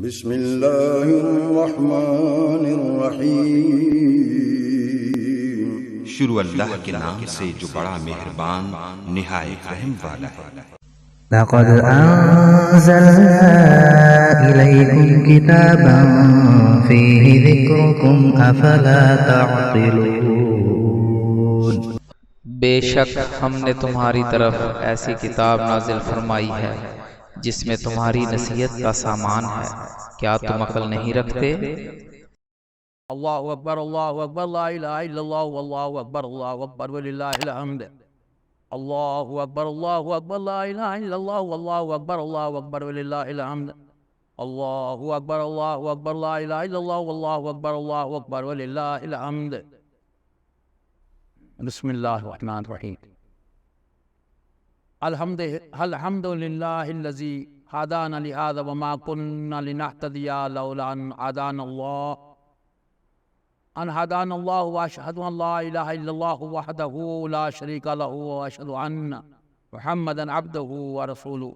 بسم اللہ الرحمن الرحیم۔ شروع اللہ کے نام سے جو بڑا مہربان نہایت رحم والا ہے۔ لقد أنزلنا إليكم كتابا فيه ذكركم أفلا تعقلون۔ بے شک ہم نے تمہاری طرف ایسی کتاب نازل فرمائی ہے جس میں تمہاری نصیحت کا سامان ہے، کیا تم عقل نہیں رکھتے؟ اللہ اکبر اللہ اکبر لا الہ الا اللہ واللہ اکبر وللہ الحمد۔ اللہ اکبر لا الہ الا اللہ واللہ اکبر وللہ الحمد۔ اللہ اکبر لا الہ الا اللہ واللہ اکبر وللہ الحمد۔ بسم اللہ الرحمن الرحیم۔ الحمد للہ الذی ہدانا لہذا وما كنا لنہتدی لولا ان ہدانا اللہ واشہد ان لا الہ الا اللہ وحدہ لا شریک لہ واشہد ان محمدا عبدہ ورسولہ۔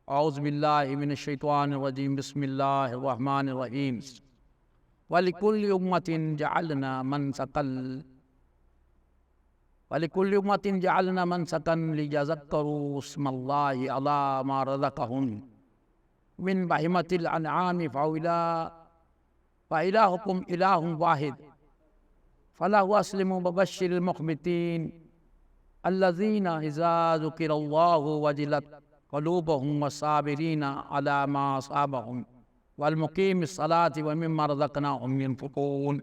اعوذ باللہ من الشیطان الرجیم، بسم اللہ الرحمن الرحیم۔ وَلِكُلِّ أُمَّةٍ جَعَلْنَا مَنْسَكًا لِيَذَكَّرُوا اسْمَ اللَّهِ عَلَى مَا رَزَقَهُمْ مِنْ بَهِيمَةِ الْأَنْعَامِ فَإِلَٰهُكُمْ إِلَٰهٌ وَاحِدٌ فَلَهُ أَسْلِمُوا وَبَشِّرِ الْمُخْبِتِينَ الَّذِينَ إِذَا ذُكِرَ اللَّهُ وَجِلَتْ قُلُوبُهُمْ وَالصَّابِرِينَ عَلَى مَا أَصَابَهُمْ وَالْمُقِيمِ الصَّلَاةِ وَمِمَّا رَزَقْنَاهُمْ يُنْفِقُونَ۔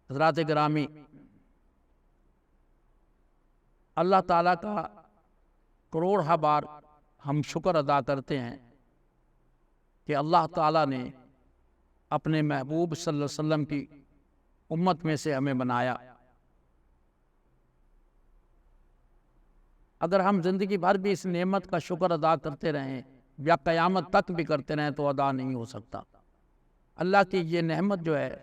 حضرات گرامی، اللہ تعالیٰ کا کروڑہ بار ہم شکر ادا کرتے ہیں کہ اللہ تعالیٰ نے اپنے محبوب صلی اللہ علیہ وسلم کی امت میں سے ہمیں بنایا۔ اگر ہم زندگی بھر بھی اس نعمت کا شکر ادا کرتے رہیں یا قیامت تک بھی کرتے رہیں تو ادا نہیں ہو سکتا۔ اللہ کی یہ نعمت جو ہے،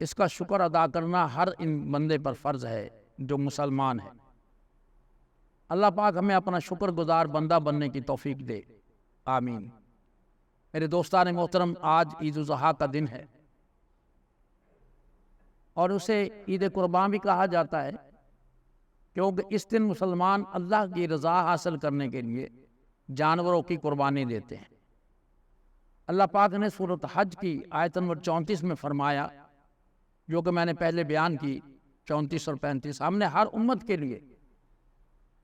اس کا شکر ادا کرنا ہر ان بندے پر فرض ہے جو مسلمان ہے۔ اللہ پاک ہمیں اپنا شکر گزار بندہ بننے کی توفیق دے، آمین۔ میرے دوستان محترم، آج عید الاضحیٰ کا دن ہے اور اسے عید قربان بھی کہا جاتا ہے، کیونکہ اس دن مسلمان اللہ کی رضا حاصل کرنے کے لیے جانوروں کی قربانی دیتے ہیں۔ اللہ پاک نے سورۃ حج کی آیت نمبر 34 میں فرمایا، جو کہ میں نے پہلے بیان کی، 34 اور 35، ہم نے ہر امت کے لیے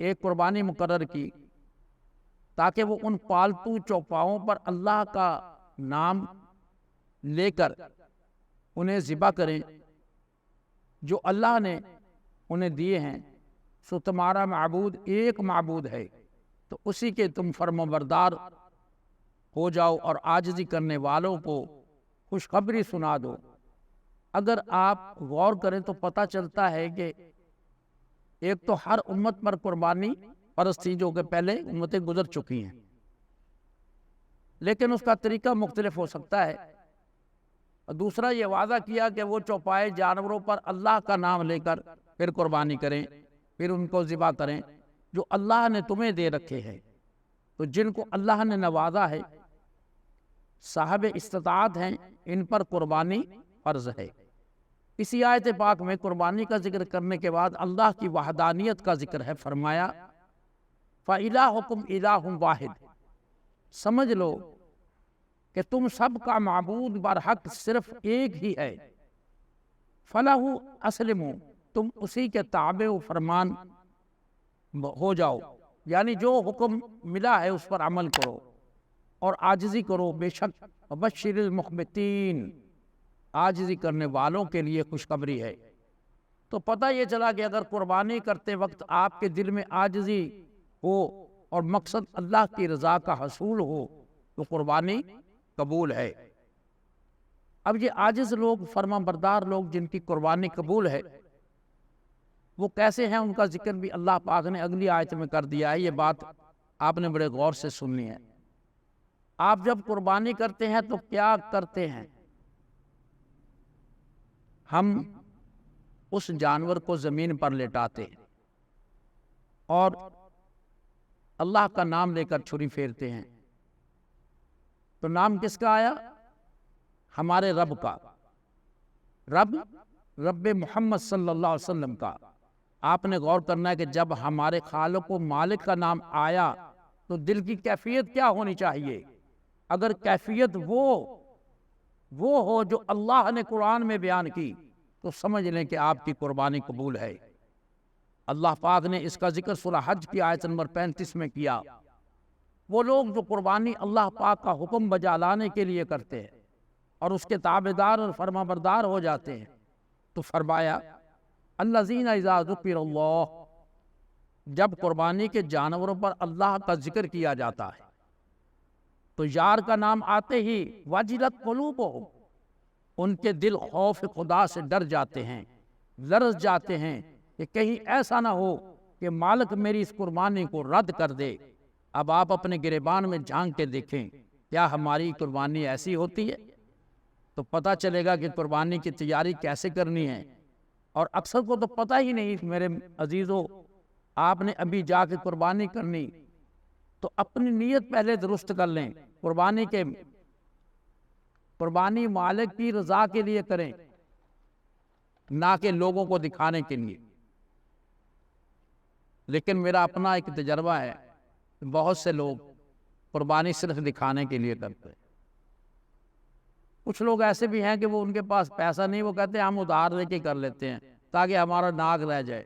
ایک قربانی مقرر کی تاکہ وہ ان پالتو چوپاؤں پر اللہ کا نام لے کر انہیں ذبح کریں جو اللہ نے انہیں دیے ہیں۔ سو تمہارا معبود ایک معبود ہے، تو اسی کے تم فرمانبردار ہو جاؤ اور عاجزی کرنے والوں کو خوشخبری سنا دو۔ اگر آپ غور کریں تو پتہ چلتا ہے کہ ایک تو ہر امت پر قربانی فرض تھی جو کہ پہلے امتیں گزر چکی ہیں، لیکن اس کا طریقہ مختلف ہو سکتا ہے۔ اور دوسرا یہ وعدہ کیا کہ وہ چوپائے جانوروں پر اللہ کا نام لے کر پھر قربانی کریں، پھر ان کو ذبح کریں جو اللہ نے تمہیں دے رکھے ہیں۔ تو جن کو اللہ نے نوازا ہے، صاحب استطاعت ہیں، ان پر قربانی فرض ہے۔ اسی آیت پاک میں قربانی کا ذکر کرنے کے بعد اللہ کی وحدانیت کا ذکر ہے، فرمایا فَإِلَٰهُكُمْ إِلَٰهٌ وَاحِدٌ، سمجھ لو کہ تم سب کا معبود برحق صرف ایک ہی ہے۔ فَلَهُ أَسْلِمُوا، تم اسی کے تابع و فرمان ہو جاؤ، یعنی جو حکم ملا ہے اس پر عمل کرو اور عاجزی کرو۔ بے شک وَبَشِّرِ الْمُخْبِتِينَ، عاجزی کرنے والوں کے لیے خوشخبری ہے۔ تو پتہ یہ چلا کہ اگر قربانی کرتے وقت آپ کے دل میں عاجزی ہو اور مقصد اللہ کی رضا کا حصول ہو تو قربانی قبول ہے۔ اب یہ عاجز لوگ، فرمانبردار لوگ جن کی قربانی قبول ہے، وہ کیسے ہیں، ان کا ذکر بھی اللہ پاک نے اگلی آیت میں کر دیا ہے۔ یہ بات آپ نے بڑے غور سے سننی ہے۔ آپ جب قربانی کرتے ہیں تو کیا کرتے ہیں؟ ہم اس جانور کو زمین پر لٹاتے ہیں اور اللہ کا نام لے کر چھری پھیرتے ہیں تو نام کس کا آیا؟ ہمارے رب کا، رب محمد صلی اللہ علیہ وسلم کا۔ آپ نے غور کرنا ہے کہ جب ہمارے خالق و مالک کا نام آیا تو دل کی کیفیت کیا ہونی چاہیے؟ اگر کیفیت وہ ہو جو اللہ نے قرآن میں بیان کی تو سمجھ لیں کہ آپ کی قربانی قبول ہے۔ اللہ پاک نے اس کا ذکر سورہ حج کی آیت نمبر 35 میں کیا۔ وہ لوگ جو قربانی اللہ پاک کا حکم بجا لانے کے لیے کرتے ہیں اور اس کے تابعدار اور فرما بردار ہو جاتے ہیں، تو فرمایا الذین اذا ذکر اللہ، جب قربانی کے جانوروں پر اللہ کا ذکر کیا جاتا ہے تو یار کا نام آتے ہی وجلت قلوبہم، ان کے دل خوف خدا سے ڈر جاتے ہیں، لرز جاتے ہیں کہ کہیں ایسا نہ ہو کہ مالک میری اس قربانی کو رد کر دے۔ اب آپ اپنے گریبان میں جھانک کے دیکھیں، کیا ہماری قربانی ایسی ہوتی ہے؟ تو پتہ چلے گا کہ قربانی کی تیاری کیسے کرنی ہے۔ اور اکثر کو تو پتہ ہی نہیں۔ میرے عزیزو، آپ نے ابھی جا کے قربانی کرنی تو اپنی نیت پہلے درست کر لیں۔ قربانی مالک کی رضا کے لیے کریں، نہ کہ لوگوں کو دکھانے کے لیے۔ لیکن میرا اپنا ایک تجربہ ہے، بہت سے لوگ قربانی صرف دکھانے کے لیے کرتے ہیں۔ کچھ لوگ ایسے بھی ہیں کہ وہ ان کے پاس پیسہ نہیں، وہ کہتے ہیں ہم ادھار لے کے کر لیتے ہیں تاکہ ہمارا ناک رہ جائے۔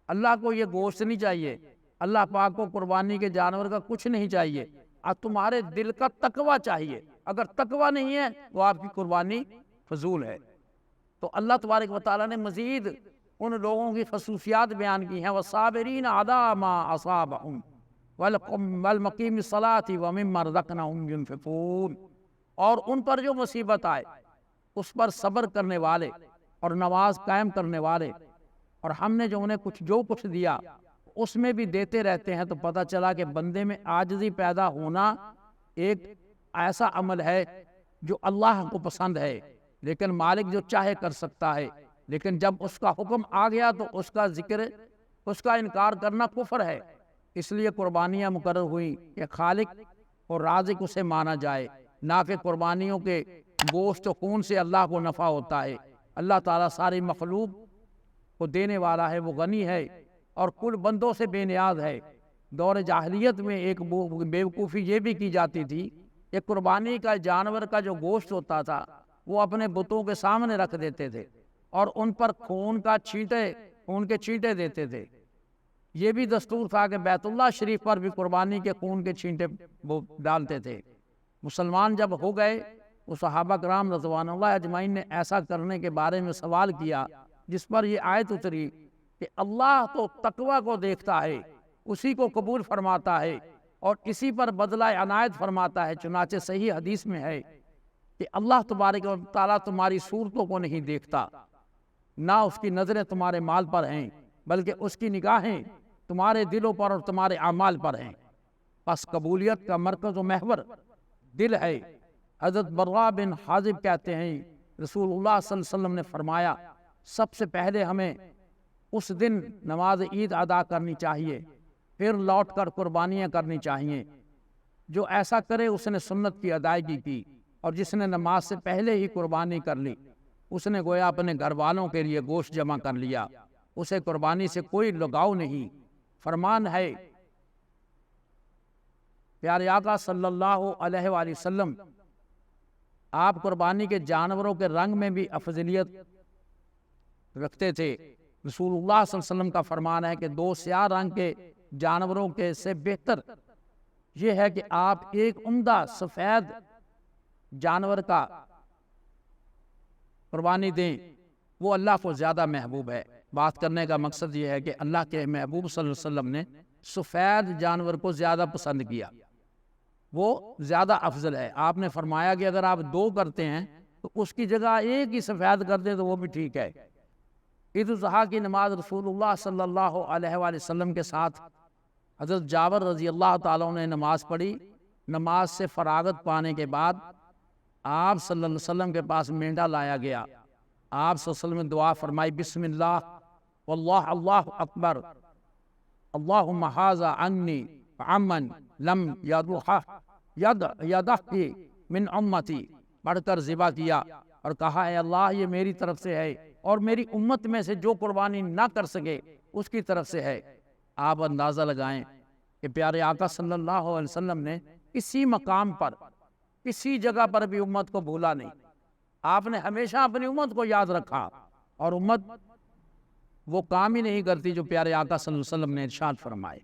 اللہ کو یہ گوشت نہیں چاہیے، اللہ پاک کو قربانی کے جانور کا کچھ نہیں چاہیے، اب تمہارے دل کا تقوی چاہیے۔ اگر تقوی نہیں ہے وہ آپ کی قربانی فضول ہے۔ تو اللہ تبارک و تعالیٰ نے مزید ان لوگوں کی خصوصیات بیان کی ہیں، وَالصَّابِرِينَ عَلَىٰ مَا أَصَابَهُمْ وَالْمُقِيمِ الصَّلَاةِ وَمِمَّا رَزَقْنَاهُمْ يُنْفِقُونَ، اور ان پر جو مصیبت آئے اس پر صبر کرنے والے اور نماز قائم کرنے والے، اور ہم نے جو انہیں جو کچھ دیا اس میں بھی دیتے رہتے ہیں۔ تو پتہ چلا کہ بندے میں عاجزی پیدا ہونا ایک ایسا عمل ہے جو اللہ کو پسند ہے، لیکن مالک جو چاہے کر سکتا ہے، لیکن جب اس کا حکم آ گیا تو اس کا ذکر، اس کا انکار کرنا کفر ہے۔ اس لیے قربانیاں مقرر ہوئیں کہ خالق اور رازق اسے مانا جائے، نہ کہ قربانیوں کے گوشت و خون سے اللہ کو نفع ہوتا ہے۔ اللہ تعالیٰ ساری مخلوق کو دینے والا ہے، وہ غنی ہے اور کل بندوں سے بے نیاز ہے۔ دور جاہلیت میں ایک بیوقوفی یہ بھی کی جاتی تھی کہ قربانی کا جانور کا جو گوشت ہوتا تھا وہ اپنے بتوں کے سامنے رکھ دیتے تھے اور ان پر خون کے چھینٹے دیتے تھے۔ یہ بھی دستور تھا کہ بیت اللہ شریف پر بھی قربانی کے خون کے چھینٹے وہ ڈالتے تھے۔ مسلمان جب ہو گئے، وہ صحابہ کرام رضوان اللہ اجمعین نے ایسا کرنے کے بارے میں سوال کیا، جس پر یہ آیت اتری کہ اللہ تو تقوی کو دیکھتا ہے، اسی کو قبول فرماتا ہے اور اسی پر بدلہ عنایت فرماتا ہے۔ چنانچہ صحیح حدیث میں ہے کہ اللہ تبارک و تعالیٰ تمہاری صورتوں کو نہیں دیکھتا، نہ اس کی نظریں تمہارے مال پر ہیں، بلکہ اس کی نگاہیں تمہارے دلوں پر اور تمہارے اعمال پر ہیں۔ پس قبولیت کا مرکز و محور دل ہے۔ حضرت براء بن حازب کہتے ہیں رسول اللہ صلی اللہ علیہ وسلم نے فرمایا، سب سے پہلے ہمیں اس دن نماز عید ادا کرنی چاہیے، پھر لوٹ کر قربانیاں کرنی چاہیے۔ جو ایسا کرے اس نے سنت کی ادائیگی کی، اور جس نے نماز سے پہلے ہی قربانی کر لی اس نے گویا اپنے گھر والوں کے لیے گوشت جمع کر لیا، اسے قربانی سے کوئی لگاؤ نہیں۔ فرمان ہے پیارے آقا صلی اللہ علیہ وآلہ وسلم، آپ قربانی کے جانوروں کے رنگ میں بھی افضلیت رکھتے تھے۔ رسول اللہ صلی اللہ علیہ وسلم کا فرمان ہے کہ 2 سیاہ رنگ کے جانوروں کے سے بہتر یہ ہے کہ آپ ایک عمدہ سفید جانور کا قربانی دیں، وہ اللہ کو زیادہ محبوب ہے۔ بات کرنے کا مقصد یہ ہے کہ اللہ کے محبوب صلی اللہ علیہ وسلم نے سفید جانور کو زیادہ پسند کیا، وہ زیادہ افضل ہے۔ آپ نے فرمایا کہ اگر آپ 2 کرتے ہیں تو اس کی جگہ ایک ہی سفید کر دیں تو وہ بھی ٹھیک ہے۔ عید الاضحیٰ کی نماز رسول اللہ صلی اللہ علیہ وآلہ وسلم کے ساتھ حضرت جابر رضی اللہ تعالیٰ نے نماز پڑھی۔ نماز سے فراغت پانے کے بعد آپ صلی اللہ علیہ وسلم کے پاس مینڈا لایا گیا۔ آپ صلی اللہ علیہ وسلم نے دعا فرمائی، بسم اللہ واللہ اللہ اکبر، اللہم ھذا عنی عمن لم یذبح یدحی من امتی پڑھ کر ذبح کیا اور کہا اے اللہ یہ میری طرف سے ہے اور میری امت میں سے جو قربانی نہ کر سکے اس کی طرف سے ہے۔ آپ اندازہ لگائیں کہ پیارے آقا صلی اللہ علیہ وسلم نے کسی مقام پر کسی جگہ پر بھی امت کو بھولا نہیں، آپ نے ہمیشہ اپنی امت کو یاد رکھا، اور امت وہ کام ہی نہیں کرتی جو پیارے آقا صلی اللہ علیہ وسلم نے ارشاد فرمائے،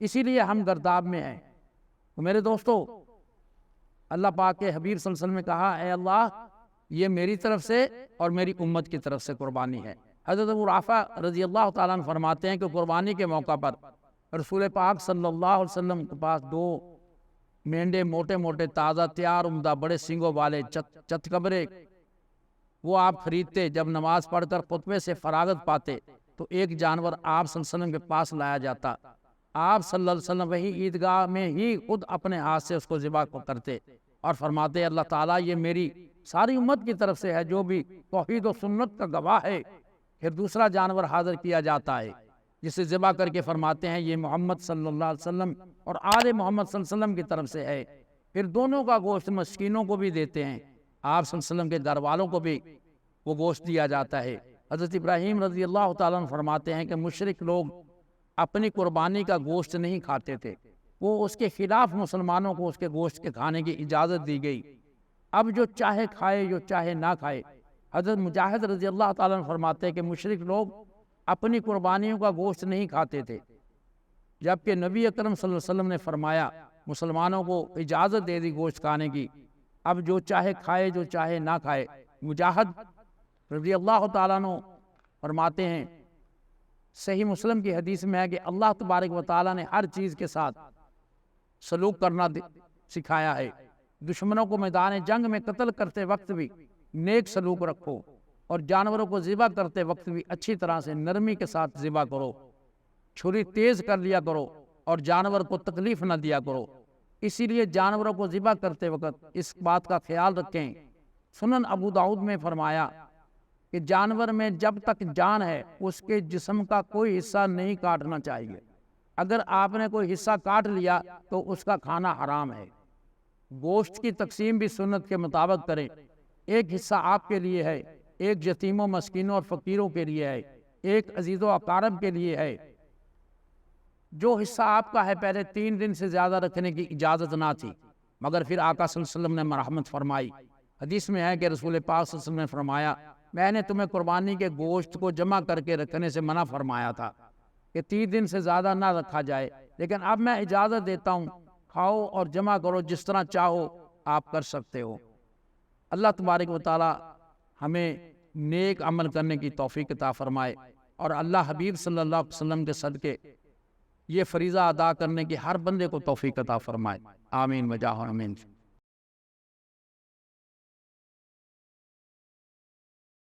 اسی لیے ہم گرداب میں ہیں۔ تو میرے دوستو، اللہ پاک کے حبیب صلی اللہ علیہ وسلم نے کہا اے اللہ یہ میری طرف سے اور میری امت کی طرف سے قربانی ہے۔ حضرت ابو رافع رضی اللہ تعالیٰ عنہ فرماتے ہیں کہ قربانی کے موقع پر رسول پاک صلی اللہ علیہ وسلم کے پاس 2 مینڈے موٹے موٹے تازہ تیار عمدہ بڑے سینگوں والے چتکبرے وہ آپ خریدتے، جب نماز پڑھ کر خطبے سے فراغت پاتے تو ایک جانور آپ صلی اللہ علیہ وسلم کے پاس لایا جاتا، آپ صلی اللہ علیہ وسلم وہی عیدگاہ میں ہی خود اپنے ہاتھ سے اس کو ذبح کرتے اور فرماتے اللہ تعالیٰ یہ میری ساری امت کی طرف سے ہے جو بھی توحید و سنت کا گواہ ہے۔ پھر دوسرا جانور حاضر کیا جاتا ہے جسے ذبح کر کے فرماتے ہیں یہ محمد صلی اللہ علیہ وسلم اور آل محمد صلی اللہ علیہ وسلم کی طرف سے ہے۔ پھر دونوں کا گوشت مسکینوں کو بھی دیتے ہیں، آپ صلی اللہ علیہ وسلم کے گھر والوں کو بھی وہ گوشت دیا جاتا ہے۔ حضرت ابراہیم رضی اللہ تعالیٰ عنہ فرماتے ہیں کہ مشرک لوگ اپنی قربانی کا گوشت نہیں کھاتے تھے، وہ اس کے خلاف مسلمانوں کو اس کے گوشت کے کھانے کی اجازت دی گئی، اب جو چاہے کھائے جو چاہے نہ کھائے۔ حضرت مجاہد رضی اللہ تعالیٰ عنہ فرماتے ہیں کہ مشرک لوگ اپنی قربانیوں کا گوشت نہیں کھاتے تھے، جبکہ نبی اکرم صلی اللہ علیہ وسلم نے فرمایا مسلمانوں کو اجازت دے دی گوشت کھانے کی، اب جو چاہے کھائے جو چاہے نہ کھائے۔ مجاہد رضی اللہ تعالیٰ عنہ فرماتے ہیں صحیح مسلم کی حدیث میں ہے کہ اللہ تبارک و تعالیٰ نے ہر چیز کے ساتھ سلوک کرنا سکھایا ہے، دشمنوں کو میدان جنگ میں قتل کرتے وقت بھی نیک سلوک رکھو اور جانوروں کو ذبح کرتے وقت بھی اچھی طرح سے نرمی کے ساتھ ذبح کرو، چھری تیز کر لیا کرو اور جانور کو تکلیف نہ دیا کرو، اسی لیے جانوروں کو ذبح کرتے وقت اس بات کا خیال رکھیں۔ سنن ابو داؤد میں فرمایا کہ جانور میں جب تک جان ہے اس کے جسم کا کوئی حصہ نہیں کاٹنا چاہیے، اگر آپ نے کوئی حصہ کاٹ لیا تو اس کا کھانا حرام ہے۔ گوشت کی تقسیم بھی سنت کے مطابق کریں، ایک حصہ آپ کے لیے ہے، ایک یتیموں مسکینوں اور فقیروں کے لیے ہے، ایک عزیز و اقارب کے لیے ہے۔ جو حصہ آپ کا ہے پہلے 3 دن سے زیادہ رکھنے کی اجازت نہ تھی، مگر پھر آقا صلی اللہ علیہ وسلم نے مرحمت فرمائی۔ حدیث میں ہے کہ رسول پاک صلی اللہ علیہ وسلم نے فرمایا میں نے تمہیں قربانی کے گوشت کو جمع کر کے رکھنے سے منع فرمایا تھا کہ 3 دن سے زیادہ نہ رکھا جائے، لیکن اب میں اجازت دیتا ہوں، کھاؤ اور جمع کرو، جس طرح چاہو آپ کر سکتے ہو۔ اللہ تبارک و تعالی ہمیں نیک عمل کرنے کی توفیق عطا فرمائے اور اللہ حبیب صلی اللہ علیہ وسلم کے صدقے یہ فریضہ ادا کرنے کی ہر بندے کو توفیق عطا فرمائے، آمین وجاہ آمین۔